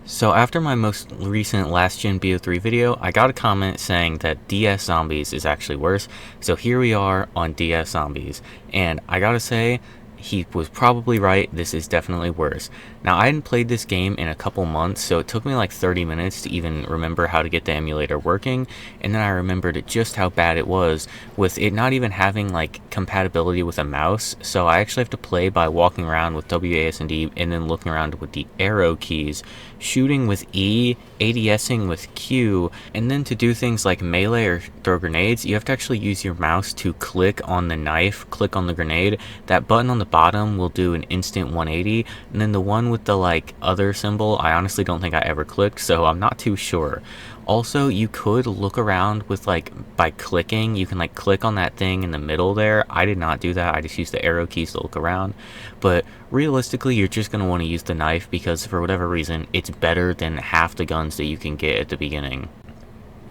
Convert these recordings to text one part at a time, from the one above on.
So after my most recent last gen BO3 video, I got a comment saying that DS Zombies is actually worse. So here we are on DS Zombies, and I gotta say, he was probably right. This is definitely worse. Now, I hadn't played this game in a couple months, so it took me like 30 minutes to even remember how to get the emulator working, and then I remembered just how bad it was, with it not even having like compatibility with a mouse. So I actually have to play by walking around with WASD and then looking around with the arrow keys, shooting with E, ADSing with Q, and then to do things like melee or throw grenades, you have to actually use your mouse to click on the knife, click on the grenade. That button on the bottom will do an instant 180, and then the one with the like other symbol, I honestly don't think I ever clicked, so I'm not too sure. Also, you could look around with like by clicking, you can like click on that thing in the middle there. I did not do that. I just used the arrow keys to look around. But realistically, you're just going to want to use the knife because for whatever reason, it's better than half the guns that you can get at the beginning.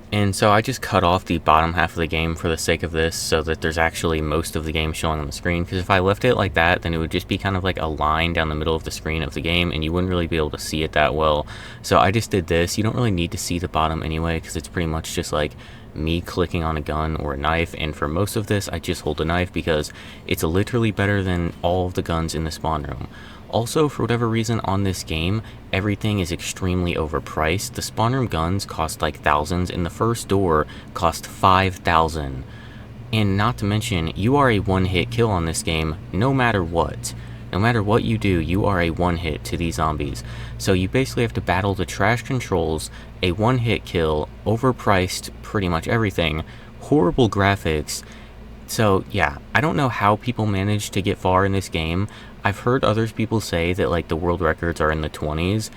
And so I just cut off the bottom half of the game for the sake of this so that there's actually most of the game showing on the screen, because if I left it like that, then it would just be kind of like a line down the middle of the screen of the game and you wouldn't really be able to see it that well. So I just did this. You don't really need to see the bottom anyway, because it's pretty much just like me clicking on a gun or a knife, and for most of this I just hold a knife because it's literally better than all of the guns in the spawn room. Also, for whatever reason on this game, everything is extremely overpriced. The spawn room guns cost like thousands, and the first door cost 5,000. And not to mention, you are a one-hit kill on this game no matter what. No matter what you do, you are a one-hit to these zombies. So you basically have to battle the trash controls, a one-hit kill, overpriced pretty much everything, horrible graphics. So yeah, I don't know how people manage to get far in this game. I've heard others people say that like the world records are in the 20s.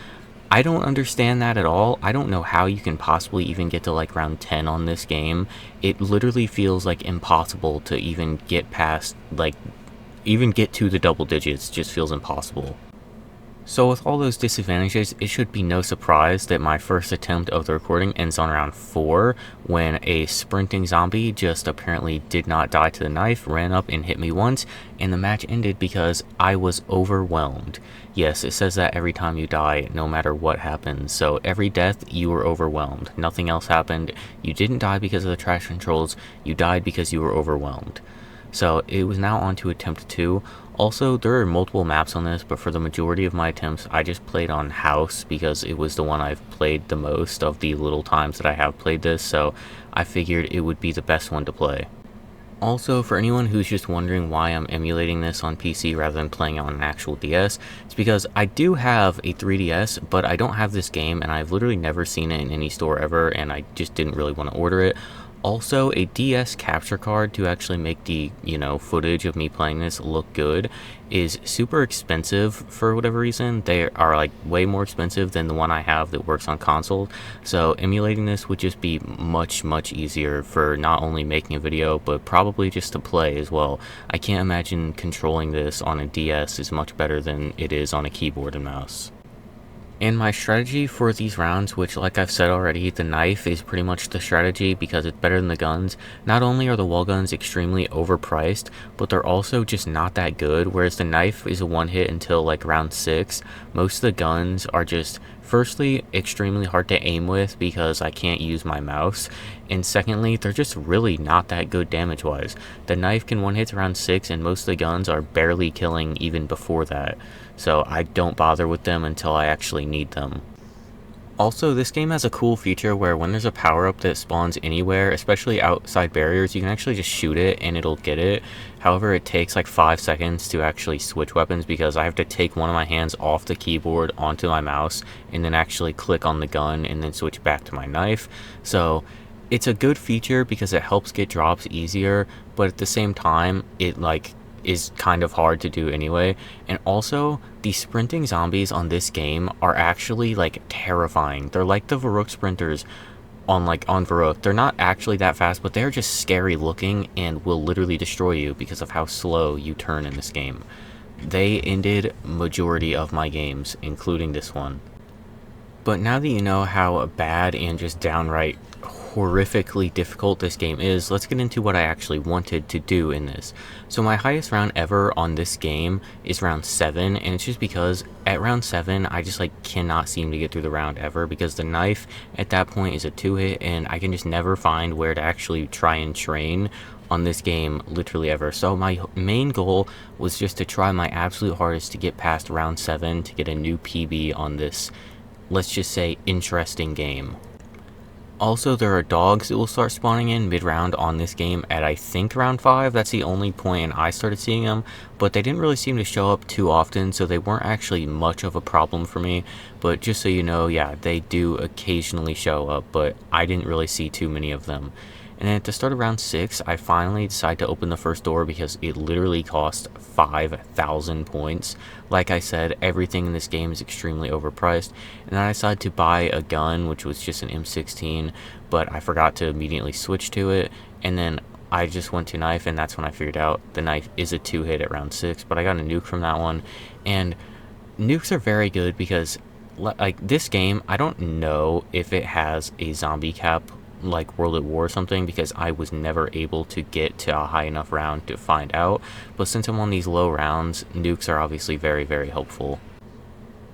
I don't understand that at all. I don't know how you can possibly even get to like round 10 on this game. It literally feels like impossible to even get past, like, even get to the double digits just feels impossible. So with all those disadvantages, it should be no surprise that my first attempt of the recording ends on round 4, when a sprinting zombie just apparently did not die to the knife, ran up and hit me once, and the match ended because I was overwhelmed. Yes, it says that every time you die, no matter what happens. So every death, you were overwhelmed. Nothing else happened. You didn't die because of the trash controls, you died because you were overwhelmed. So it was now on to attempt 2. Also, there are multiple maps on this, but for the majority of my attempts, I just played on House because it was the one I've played the most of the little times that I have played this, so I figured it would be the best one to play. Also, for anyone who's just wondering why I'm emulating this on PC rather than playing on an actual DS, it's because I do have a 3DS, but I don't have this game, and I've literally never seen it in any store ever, and I just didn't really want to order it. Also, a DS capture card to actually make the, footage of me playing this look good is super expensive for whatever reason. They are like way more expensive than the one I have that works on console. So emulating this would just be much, much easier for not only making a video, but probably just to play as well. I can't imagine controlling this on a DS is much better than it is on a keyboard and mouse. And my strategy for these rounds, which like I've said already, the knife is pretty much the strategy because it's better than the guns. Not only are the wall guns extremely overpriced, but they're also just not that good, whereas the knife is a one hit until like round 6. Most of the guns are just, firstly, extremely hard to aim with because I can't use my mouse, and secondly, they're just really not that good damage wise. The knife can one hit to round 6, and most of the guns are barely killing even before that, so I don't bother with them until I actually need them. Also, this game has a cool feature where when there's a power-up that spawns anywhere, especially outside barriers, you can actually just shoot it and it'll get it. However, it takes like 5 seconds to actually switch weapons because I have to take one of my hands off the keyboard onto my mouse and then actually click on the gun and then switch back to my knife. So it's a good feature because it helps get drops easier, but at the same time, it is kind of hard to do anyway. And also, the sprinting zombies on this game are actually like terrifying. They're like the Varrook sprinters on Varrook. They're not actually that fast, but they're just scary looking and will literally destroy you because of how slow you turn in this game. They ended majority of my games, including this one. But now that you know how bad and just downright horrifically difficult this game is, let's get into what I actually wanted to do in this. So my highest round ever on this game is round 7, and it's just because at round 7 I just like cannot seem to get through the round ever, because the knife at that point is a 2-hit and I can just never find where to actually try and train on this game literally ever. So my main goal was just to try my absolute hardest to get past round 7 to get a new PB on this, let's just say, interesting game. Also, there are dogs that will start spawning in mid-round on this game at, I think, round 5. That's the only point I started seeing them, but they didn't really seem to show up too often, so they weren't actually much of a problem for me. But just so you know, yeah, they do occasionally show up, but I didn't really see too many of them. And then at the start of round 6, I finally decided to open the first door because it literally cost 5,000 points. Like I said, everything in this game is extremely overpriced. And then I decided to buy a gun, which was just an M16, but I forgot to immediately switch to it. And then I just went to knife, and that's when I figured out the knife is a 2-hit at round 6, but I got a nuke from that one. And nukes are very good because, like, this game, I don't know if it has a zombie cap like World at War or something, because I was never able to get to a high enough round to find out, but since I'm on these low rounds, nukes are obviously very, very helpful.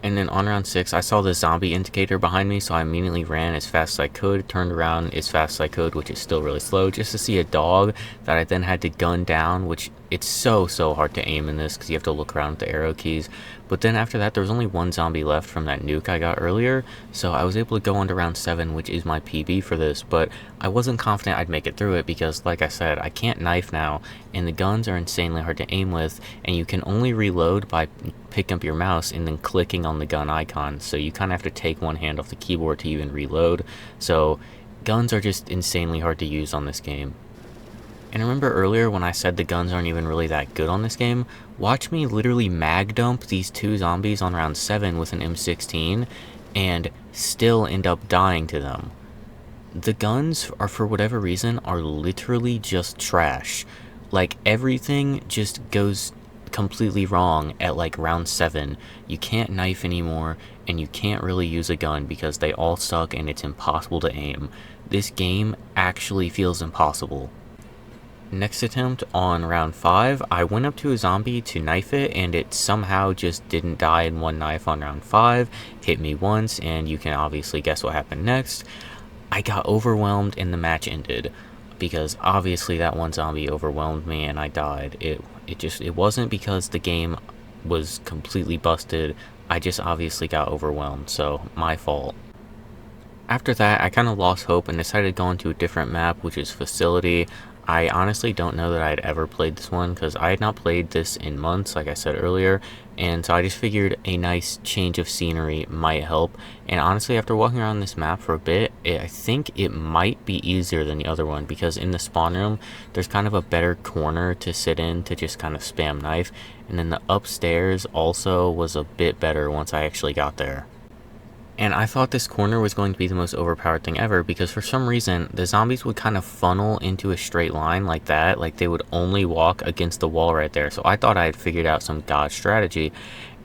And then on round 6, I saw the zombie indicator behind me, so I immediately ran as fast as I could, turned around as fast as I could, which is still really slow, just to see a dog that I then had to gun down, which it's so hard to aim in this because you have to look around with the arrow keys. But then after that, there was only one zombie left from that nuke I got earlier, so I was able to go on to round 7, which is my PB for this, but I wasn't confident I'd make it through it because, like I said, I can't knife now, and the guns are insanely hard to aim with, and you can only reload by picking up your mouse and then clicking on the gun icon, so you kind of have to take one hand off the keyboard to even reload. So guns are just insanely hard to use on this game. And remember earlier when I said the guns aren't even really that good on this game? Watch me literally mag dump these 2 zombies on round 7 with an M16 and still end up dying to them. The guns are, for whatever reason, are literally just trash. Like, everything just goes completely wrong at like round 7. You can't knife anymore, and you can't really use a gun because they all suck and it's impossible to aim. This game actually feels impossible. Next attempt on round 5, I went up to a zombie to knife it, and it somehow just didn't die in one knife on round 5, hit me once, and you can obviously guess what happened next. I got overwhelmed and the match ended, because obviously that one zombie overwhelmed me and I died. It wasn't because the game was completely busted, I just obviously got overwhelmed, so my fault. After that, I kind of lost hope and decided to go into a different map, which is Facility. I honestly don't know that I'd ever played this one because I had not played this in months, like I said earlier, and so I just figured a nice change of scenery might help. And honestly, after walking around this map for a bit, I think it might be easier than the other one, because in the spawn room, there's kind of a better corner to sit in to just kind of spam knife, and then the upstairs also was a bit better once I actually got there. And I thought this corner was going to be the most overpowered thing ever, because for some reason, the zombies would kind of funnel into a straight line like that, like they would only walk against the wall right there. So I thought I had figured out some god strategy,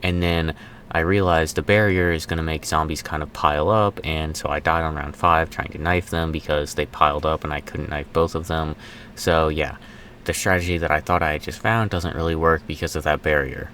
and then I realized the barrier is going to make zombies kind of pile up, and so I died on round 5 trying to knife them because they piled up and I couldn't knife both of them. So yeah, the strategy that I thought I had just found doesn't really work because of that barrier.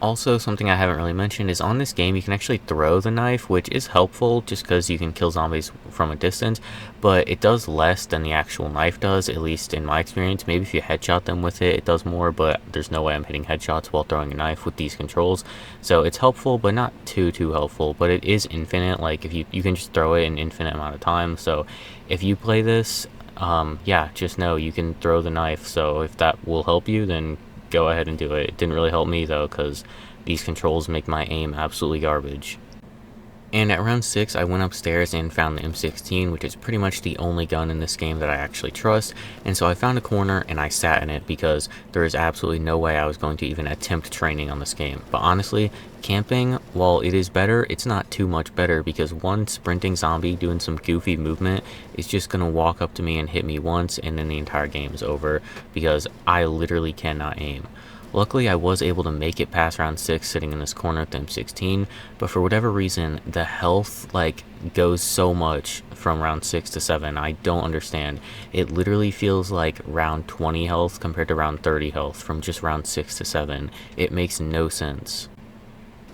Also, something I haven't really mentioned is on this game you can actually throw the knife, which is helpful just because you can kill zombies from a distance, but it does less than the actual knife does, at least in my experience. Maybe if you headshot them with it, it does more, but there's no way I'm hitting headshots while throwing a knife with these controls. So it's helpful, but not too helpful, but it is infinite. Like, if you can just throw it an infinite amount of time, so if you play this, yeah, just know you can throw the knife, so if that will help you, then go ahead and do it. It didn't really help me though, because these controls make my aim absolutely garbage. And at round 6, I went upstairs and found the M16, which is pretty much the only gun in this game that I actually trust, and so I found a corner and I sat in it because there is absolutely no way I was going to even attempt training on this game. But honestly, camping, while it is better, it's not too much better, because one sprinting zombie doing some goofy movement is just going to walk up to me and hit me once, and then the entire game is over because I literally cannot aim. Luckily, I was able to make it past round 6 sitting in this corner with the M16, but for whatever reason, the health, like, goes so much from round 6 to 7. I don't understand. It literally feels like round 20 health compared to round 30 health from just round 6 to 7. It makes no sense.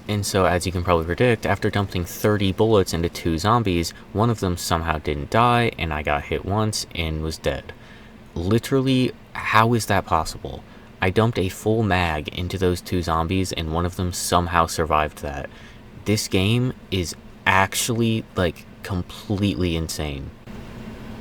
And so, as you can probably predict, after dumping 30 bullets into 2 zombies, one of them somehow didn't die, and I got hit once and was dead. Literally, how is that possible? I dumped a full mag into those 2 zombies, and one of them somehow survived that. This game is actually, like, completely insane.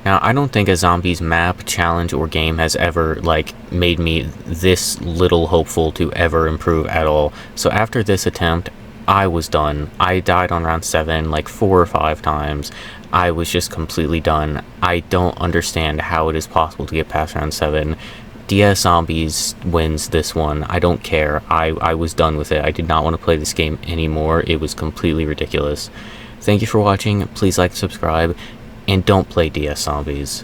Now, I don't think a zombies map, challenge, or game has ever, like, made me this little hopeful to ever improve at all. So after this attempt, I was done. I died on round 7, like, 4 or 5 times. I was just completely done. I don't understand how it is possible to get past round 7. DS Zombies wins this one. I don't care. I was done with it. I did not want to play this game anymore. It was completely ridiculous. Thank you for watching. Please like, subscribe, and don't play DS Zombies.